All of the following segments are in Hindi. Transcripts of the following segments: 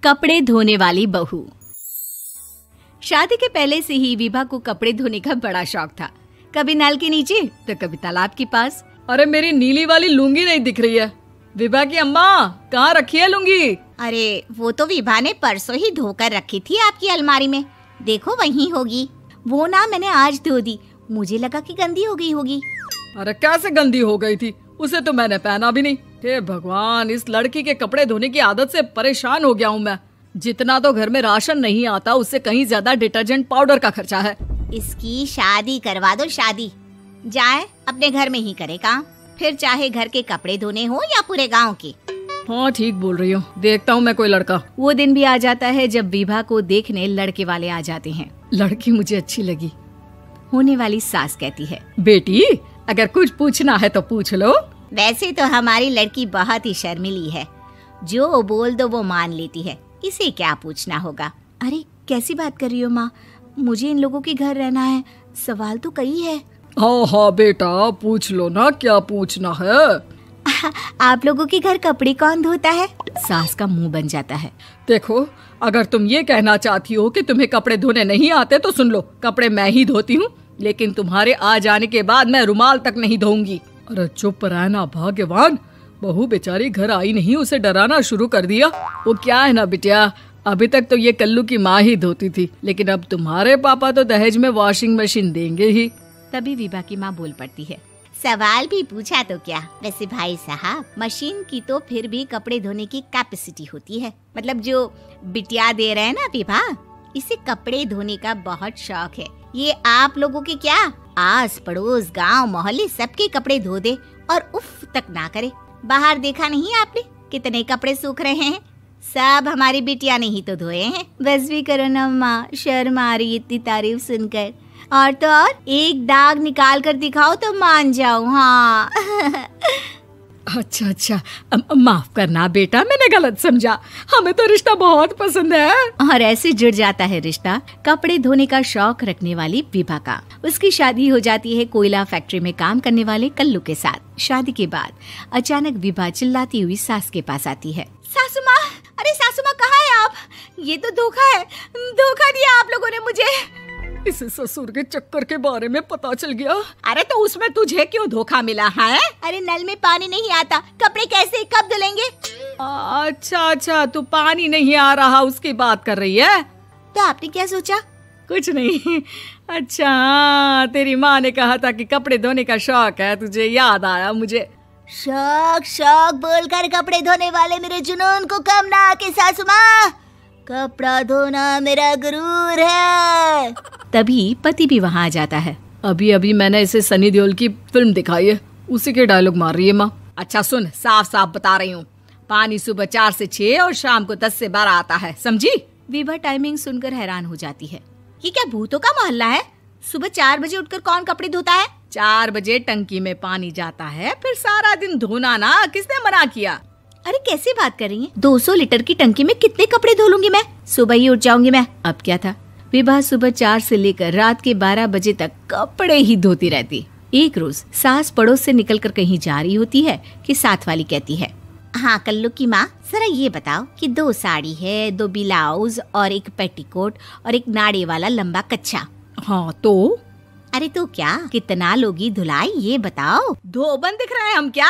कपड़े धोने वाली बहू। शादी के पहले से ही विभा को कपड़े धोने का बड़ा शौक था। कभी नल के नीचे तो कभी तालाब के पास। अरे मेरी नीली वाली लुंगी नहीं दिख रही है। विभा की अम्मा, कहाँ रखी है लुंगी? अरे वो तो विभा ने परसों ही धोकर रखी थी आपकी अलमारी में, देखो वहीं होगी। वो ना मैंने आज धो दी, मुझे लगा कि गंदी हो गई होगी। अरे कैसे गंदी हो गई थी? उसे तो मैंने पहना भी नहीं। हे भगवान, इस लड़की के कपड़े धोने की आदत से परेशान हो गया हूँ मैं। जितना तो घर में राशन नहीं आता, उससे कहीं ज्यादा डिटर्जेंट पाउडर का खर्चा है। इसकी शादी करवा दो, शादी। जाए अपने घर में ही करे काम, फिर चाहे घर के कपड़े धोने हो या पूरे गांव के। हाँ ठीक बोल रही हो, देखता हूँ मैं कोई लड़का। वो दिन भी आ जाता है जब विभा को देखने लड़के वाले आ जाते हैं। लड़की मुझे अच्छी लगी। होने वाली सास कहती है, बेटी अगर कुछ पूछना है तो पूछ लो। वैसे तो हमारी लड़की बहुत ही शर्मीली है, जो बोल दो वो मान लेती है, इसे क्या पूछना होगा। अरे कैसी बात कर रही हो माँ, मुझे इन लोगों के घर रहना है, सवाल तो कई है। हाँ हाँ बेटा, पूछ लो ना, क्या पूछना है। आप लोगों के घर कपड़े कौन धोता है? सास का मुंह बन जाता है। देखो, अगर तुम ये कहना चाहती हो कि तुम्हें कपड़े धोने नहीं आते तो सुन लो, कपड़े मैं ही धोती हूँ, लेकिन तुम्हारे आ जाने के बाद मैं रुमाल तक नहीं धोऊंगी। अरे चुप रहना भाग्यवान, बहू बेचारी घर आई नहीं, उसे डराना शुरू कर दिया। वो क्या है ना बिटिया, अभी तक तो ये कल्लू की माँ ही धोती थी, लेकिन अब तुम्हारे पापा तो दहेज में वॉशिंग मशीन देंगे ही। तभी विभा की माँ बोल पड़ती है, सवाल भी पूछा तो क्या। वैसे भाई साहब, मशीन की तो फिर भी कपड़े धोने की कैपेसिटी होती है। मतलब जो बिटिया दे रहे हैं ना विभा, इसे कपड़े धोने का बहुत शौक है। ये आप लोगों के क्या, आस पड़ोस गांव मोहल्ले सबके कपड़े धो दे और उफ तक ना करे। बाहर देखा नहीं आपने कितने कपड़े सूख रहे हैं? सब हमारी बिटिया ने ही तो धोए हैं। बस भी करो ना माँ, शर्म आ रही इतनी तारीफ सुनकर। और तो और एक दाग निकाल कर दिखाओ तो मान जाऊँ। हाँ अच्छा, माफ करना बेटा, मैंने गलत समझा। हमें तो रिश्ता बहुत पसंद है। और ऐसे जुड़ जाता है रिश्ता कपड़े धोने का शौक रखने वाली विभा का। उसकी शादी हो जाती है कोयला फैक्ट्री में काम करने वाले कल्लू के साथ। शादी के बाद अचानक विभा चिल्लाती हुई सास के पास आती है। सासू माँ, अरे सासू माँ कहाँ है आप? ये तो धोखा है, धोखा दिया आप लोगों ने मुझे। इसे ससुर के चक्कर के बारे में पता चल गया। अरे तो उसमें तुझे क्यों धोखा मिला है? अरे नल में पानी नहीं आता, कपड़े कैसे कब धुलेंगे? अच्छा, तू पानी नहीं आ रहा उसकी बात कर रही है। तो आपने क्या सोचा? कुछ नहीं। अच्छा, तेरी माँ ने कहा था कि कपड़े धोने का शौक है, तुझे याद आया मुझे। शौक बोलकर कपड़े धोने वाले मेरे जुनून को कम ना आके सासू माँ, कपड़ा धोना मेरा गुरूर है। तभी पति भी वहाँ आ जाता है। अभी मैंने इसे सनी देओल की फिल्म दिखाई है, उसी के डायलॉग मार रही है माँ। अच्छा सुन, साफ साफ बता रही हूँ, पानी सुबह 4 से 6 और शाम को 10 से 12 आता है, समझी? विभा टाइमिंग सुनकर हैरान हो जाती है। ये क्या भूतों का मोहल्ला है? सुबह 4 बजे उठकर कौन कपड़े धोता है? 4 बजे टंकी में पानी जाता है, फिर सारा दिन धोना ना, किसने मना किया? अरे कैसी बात कर रही हैं? 200 लीटर की टंकी में कितने कपड़े धो लूंगी मैं? सुबह ही उठ जाऊंगी मैं। अब क्या था, विभा सुबह 4 से लेकर रात के 12 बजे तक कपड़े ही धोती रहती। एक रोज सास पड़ोस से निकलकर कहीं जा रही होती है कि साथ वाली कहती है, हाँ कल्लू की माँ, जरा ये बताओ कि 2 साड़ी है, 2 ब्लाउज और एक पेटीकोट और एक नाड़े वाला लंबा कच्छा। हाँ तो? अरे तो क्या, कितना लोगी धुलाई ये बताओ। धोबन दिख रहे हैं हम क्या?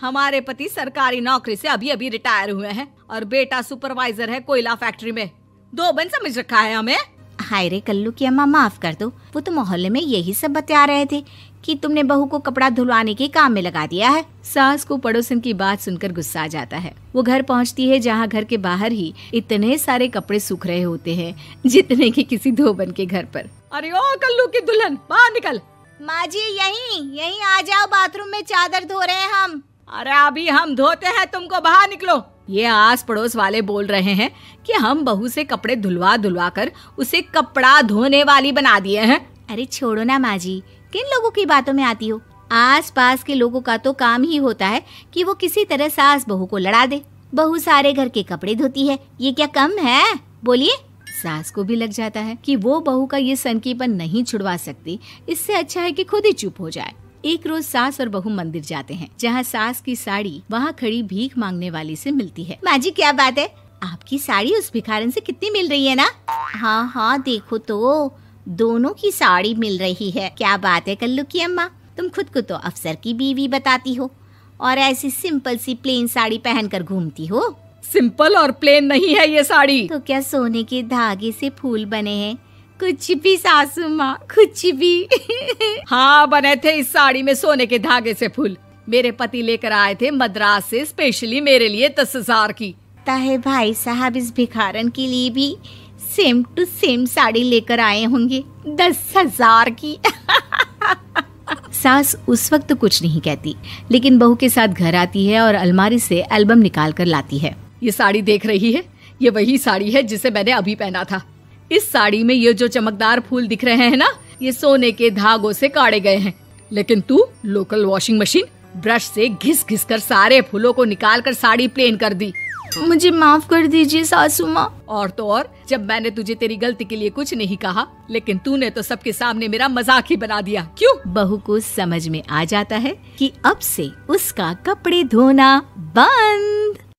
हमारे पति सरकारी नौकरी से अभी रिटायर हुए हैं और बेटा सुपरवाइजर है कोयला फैक्ट्री में। धोबन समझ रखा है हमें? हाय रे कल्लू की अम्मा, माफ कर दो, वो तो मोहल्ले में यही सब बता रहे थे कि तुमने बहू को कपड़ा धुलवाने के काम में लगा दिया है। सास को पड़ोसन की बात सुनकर गुस्सा आ जाता है। वो घर पहुंचती है जहां घर के बाहर ही इतने सारे कपड़े सूख रहे होते हैं जितने कि किसी धोबन के घर पर। अरे ओ कल्लू की दुल्हन, बाहर निकल। माँ जी यहीं आ जाओ, बाथरूम में चादर धो रहे हैं हम। अरे अभी हम धोते हैं, तुमको बाहर निकलो। ये आस पड़ोस वाले बोल रहे हैं कि हम बहू से कपड़े धुलवा कर उसे कपड़ा धोने वाली बना दिए हैं। अरे छोड़ो ना माँ जी, किन लोगों की बातों में आती हो? आस पास के लोगों का तो काम ही होता है कि वो किसी तरह सास बहू को लड़ा दे। बहू सारे घर के कपड़े धोती है, ये क्या कम है? बोलिए। सास को भी लग जाता है कि वो बहू का ये सनकीपन नहीं छुड़वा सकती, इससे अच्छा है कि खुद ही चुप हो जाए। एक रोज सास और बहू मंदिर जाते हैं, जहाँ सास की साड़ी वहाँ खड़ी भीख मांगने वाली से मिलती है। माँ जी क्या बात है, आपकी साड़ी उस भिखारन से कितनी मिल रही है ना? हाँ हाँ देखो तो दोनों की साड़ी मिल रही है। क्या बात है कल्लू की अम्मा, तुम खुद को तो अफसर की बीवी बताती हो और ऐसी सिंपल सी प्लेन साड़ी पहनकर घूमती हो। सिंपल और प्लेन नहीं है ये साड़ी। तो क्या सोने के धागे से फूल बने हैं? कुछ भी सासू माँ, कुछ भी। हाँ बने थे इस साड़ी में सोने के धागे से फूल। मेरे पति लेकर आए थे मद्रास से स्पेशली मेरे लिए 10,000 की। ताहे भाई साहब इस भिखारन के लिए भी सेम टू सेम साड़ी लेकर आए होंगे 10,000 की। सास उस वक्त तो कुछ नहीं कहती, लेकिन बहू के साथ घर आती है और अलमारी से एल्बम निकाल कर लाती है। ये साड़ी देख रही है, ये वही साड़ी है जिसे मैंने अभी पहना था। इस साड़ी में ये जो चमकदार फूल दिख रहे हैं ना, ये सोने के धागों से काटे गए हैं। लेकिन तू लोकल वॉशिंग मशीन ब्रश से घिस घिस कर सारे फूलों को निकाल कर साड़ी प्लेन कर दी। मुझे माफ कर दीजिए सासू माँ। और तो और, जब मैंने तुझे तेरी गलती के लिए कुछ नहीं कहा, लेकिन तूने तो सबके सामने मेरा मजाक ही बना दिया। क्यों? बहू को समझ में आ जाता है कि अब से उसका कपड़े धोना बंद।